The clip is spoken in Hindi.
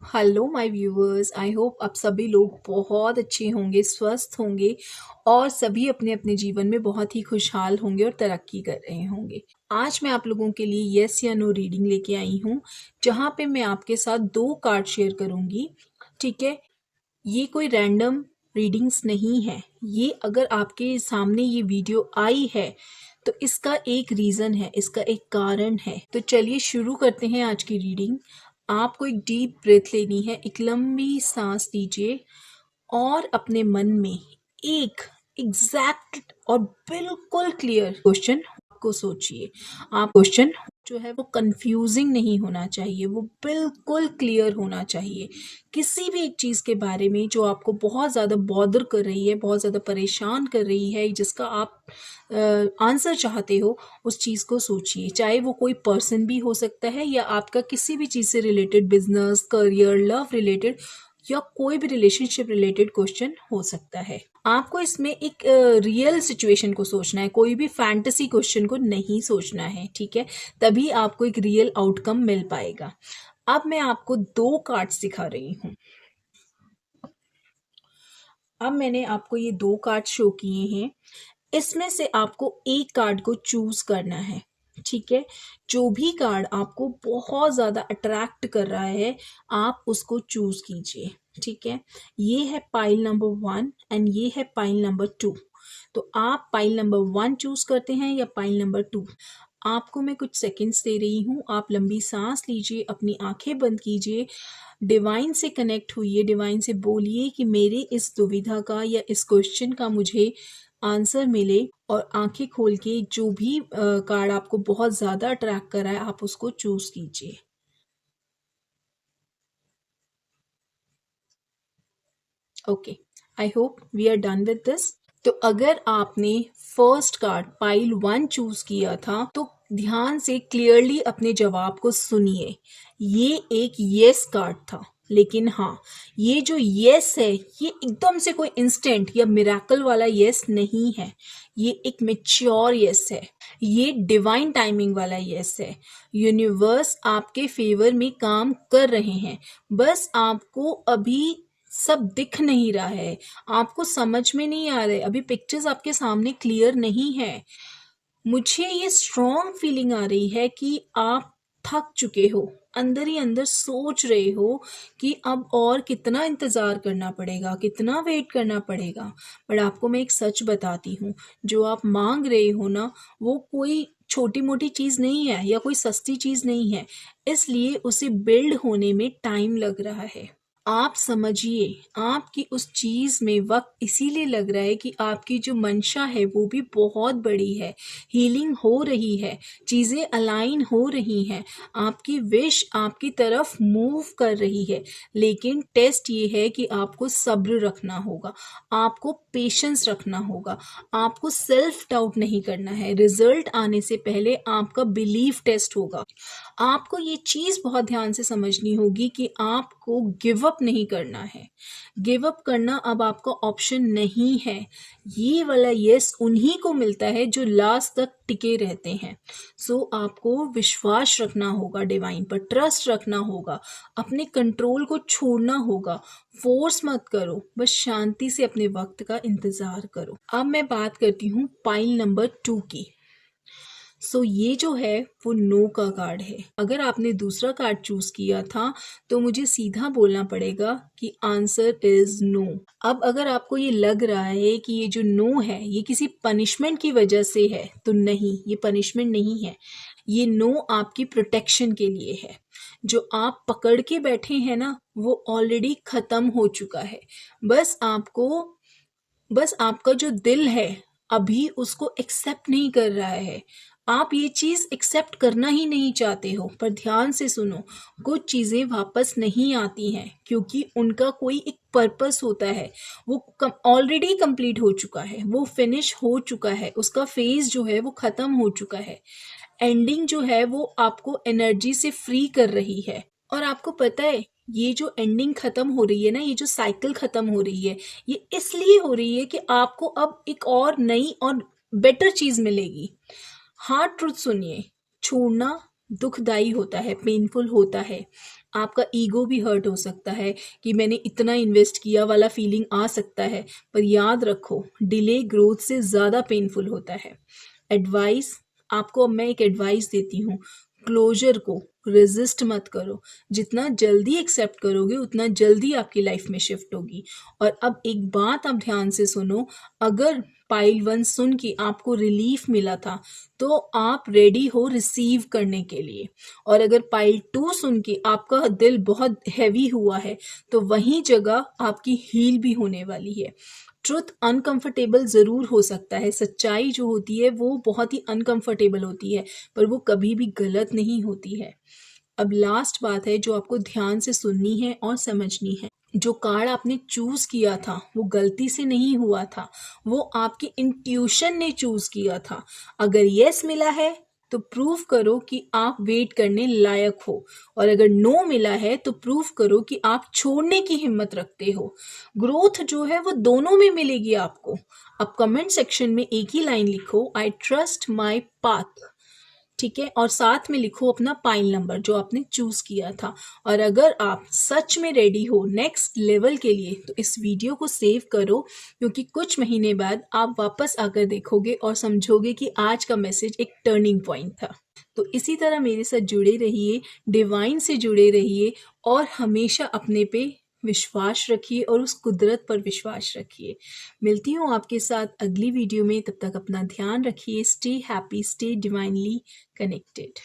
Hello my viewers, I hope आप सभी लोग बहुत अच्छे होंगे, स्वस्थ होंगे और सभी अपने अपने जीवन में बहुत ही खुशहाल होंगे और तरक्की कर रहे होंगे। आज मैं आप लोगों के लिए यस या नो रीडिंग लेके आई हूँ, जहाँ पे मैं आपके साथ 2 कार्ड शेयर करूँगी, ठीक है? ये कोई रैंडम रीडिंग्स नहीं है। ये अगर आपके सामने ये वीडियो आई है, तो इसका एक रीज़न है, इसका एक कारण है। तो चलिए शुरू करते हैं आज की रीडिंग। आपको एक डीप ब्रेथ लेनी है, एक लंबी सांस लीजिए और अपने मन में एक एग्जैक्ट और बिल्कुल क्लियर क्वेश्चन को सोचिए। आप क्वेश्चन जो है वो कंफ्यूजिंग नहीं होना चाहिए, वो बिल्कुल क्लियर होना चाहिए। किसी भी एक चीज़ के बारे में जो आपको बहुत ज़्यादा बॉदर कर रही है, बहुत ज़्यादा परेशान कर रही है, जिसका आप आंसर चाहते हो, उस चीज़ को सोचिए। चाहे वो कोई पर्सन भी हो सकता है या आपका किसी भी चीज़ से related, business, career, love related या कोई भी रिलेशनशिप रिलेटेड क्वेश्चन हो सकता है। आपको इसमें एक रियल सिचुएशन को सोचना है, कोई भी फैंटेसी क्वेश्चन को नहीं सोचना है, ठीक है? तभी आपको एक रियल आउटकम मिल पाएगा। अब मैं आपको 2 कार्ड्स दिखा रही हूँ। अब मैंने आपको ये 2 कार्ड शो किए हैं। इसमें से आपको एक कार्ड को चूज करना है, ठीक है? जो भी कार्ड आपको बहुत ज़्यादा अट्रैक्ट कर रहा है, आप उसको चूज कीजिए, ठीक है? ये है पाइल नंबर 1 एंड ये है पाइल नंबर 2। तो आप पाइल नंबर 1 चूज करते हैं या पाइल नंबर 2? आपको मैं कुछ सेकंड्स दे रही हूँ, आप लंबी सांस लीजिए, अपनी आंखें बंद कीजिए, डिवाइन से कनेक्ट हुइए, डिवाइन से बोलिए कि मेरे इस दुविधा का या इस क्वेश्चन का मुझे आंसर मिले, और आंखें खोल के जो भी कार्ड आपको बहुत ज़्यादा अट्रैक्ट कर रहा है, आप उसको चूज कीजिए। Okay, I hope we are done with this. तो अगर आपने फर्स्ट कार्ड पाइल 1 चूज किया था, तो ध्यान से क्लियरली अपने जवाब को सुनिए। ये एक यस कार्ड था, लेकिन हाँ, ये जो यस है, ये एकदम से कोई इंस्टेंट या मिराकल वाला यस नहीं है। ये एक मेच्योर यस है, ये डिवाइन टाइमिंग वाला यस है। यूनिवर्स आपके फेवर में काम कर रहे हैं, बस आपको अभी सब दिख नहीं रहा है, आपको समझ में नहीं आ रहा है, अभी पिक्चर्स आपके सामने क्लियर नहीं है। मुझे ये स्ट्रॉन्ग फीलिंग आ रही है कि आप थक चुके हो, अंदर ही अंदर सोच रहे हो कि अब और कितना इंतज़ार करना पड़ेगा, कितना वेट करना पड़ेगा। बट आपको मैं एक सच बताती हूँ, जो आप मांग रहे हो ना, वो कोई छोटी मोटी चीज़ नहीं है या कोई सस्ती चीज़ नहीं है, इसलिए उसे बिल्ड होने में टाइम लग रहा है। आप समझिए, आपकी उस चीज़ में वक़्त इसीलिए लग रहा है कि आपकी जो मंशा है वो भी बहुत बड़ी है, हीलिंग हो रही है, चीज़ें अलाइन हो रही हैं, आपकी विश आपकी तरफ मूव कर रही है। लेकिन टेस्ट ये है कि आपको सब्र रखना होगा, आपको पेशेंस रखना होगा, आपको सेल्फ डाउट नहीं करना है। रिज़ल्ट आने से पहले आपका बिलीफ टेस्ट होगा। आपको ये चीज़ बहुत ध्यान से समझनी होगी कि आपको गिव अप नहीं करना है। गिव अप करना अब आपका ऑप्शन नहीं है। ये वाला यस उन्हीं को मिलता है जो लास्ट तक टिके रहते हैं। सो आपको विश्वास रखना होगा, डिवाइन पर ट्रस्ट रखना होगा, अपने कंट्रोल को छोड़ना होगा। फोर्स मत करो, बस शांति से अपने वक्त का इंतज़ार करो। अब मैं बात करती हूँ पाइल नंबर 2 की। ये जो है वो नो का कार्ड है। अगर आपने दूसरा कार्ड चूज किया था, तो मुझे सीधा बोलना पड़ेगा कि आंसर इज नो। अब अगर आपको ये लग रहा है कि ये जो नो है ये किसी पनिशमेंट की वजह से है, तो नहीं, ये पनिशमेंट नहीं है। ये नो आपकी प्रोटेक्शन के लिए है। जो आप पकड़ के बैठे हैं ना, वो ऑलरेडी खत्म हो चुका है। बस आपको बस आपका जो दिल है अभी उसको एक्सेप्ट नहीं कर रहा है। आप ये चीज़ एक्सेप्ट करना ही नहीं चाहते हो। पर ध्यान से सुनो, कुछ चीज़ें वापस नहीं आती हैं क्योंकि उनका कोई एक पर्पस होता है। वो ऑलरेडी कंप्लीट हो चुका है, वो फिनिश हो चुका है, उसका फेज जो है वो ख़त्म हो चुका है। एंडिंग जो है वो आपको एनर्जी से फ्री कर रही है। और आपको पता है, ये जो एंडिंग खत्म हो रही है ना, ये जो साइकिल खत्म हो रही है, ये इसलिए हो रही है कि आपको अब एक और नई और बेटर चीज मिलेगी। हार्ड ट्रूथ सुनिए, छोड़ना दुखदाई होता है, पेनफुल होता है। आपका ईगो भी हर्ट हो सकता है कि मैंने इतना इन्वेस्ट किया वाला फीलिंग आ सकता है, पर याद रखो डिले ग्रोथ से ज़्यादा पेनफुल होता है। एडवाइस, आपको अब मैं एक एडवाइस देती हूँ, क्लोजर को रेजिस्ट मत करो। जितना जल्दी एक्सेप्ट करोगे उतना जल्दी आपकी लाइफ में शिफ्ट होगी। और अब एक बात आप ध्यान से सुनो, अगर पाइल 1 सुन के आपको रिलीफ मिला था तो आप रेडी हो रिसीव करने के लिए। और अगर पाइल 2 सुन के आपका दिल बहुत हैवी हुआ है तो वही जगह आपकी हील भी होने वाली है। ट्रुथ अनकंफर्टेबल ज़रूर हो सकता है, सच्चाई जो होती है वो बहुत ही अनकंफर्टेबल होती है, पर वो कभी भी गलत नहीं होती है। अब लास्ट बात है जो आपको ध्यान से सुननी है और समझनी है। जो कार्ड आपने चूज़ किया था वो गलती से नहीं हुआ था, वो आपकी इंट्यूशन ने चूज़ किया था। अगर यस मिला है तो प्रूव करो कि आप वेट करने लायक हो, और अगर नो मिला है तो प्रूव करो कि आप छोड़ने की हिम्मत रखते हो। ग्रोथ जो है वो दोनों में मिलेगी आपको। अब कमेंट सेक्शन में एक ही लाइन लिखो, आई ट्रस्ट माई पाथ, ठीक है, और साथ में लिखो अपना पाइल नंबर जो आपने चूज किया था। और अगर आप सच में रेडी हो नेक्स्ट लेवल के लिए तो इस वीडियो को सेव करो, क्योंकि कुछ महीने बाद आप वापस आकर देखोगे और समझोगे कि आज का मैसेज एक टर्निंग पॉइंट था। तो इसी तरह मेरे साथ जुड़े रहिए, डिवाइन से जुड़े रहिए, और हमेशा अपने पे विश्वास रखिए और उस कुदरत पर विश्वास रखिए। मिलती हूँ आपके साथ अगली वीडियो में, तब तक अपना ध्यान रखिए। Stay happy, stay divinely connected.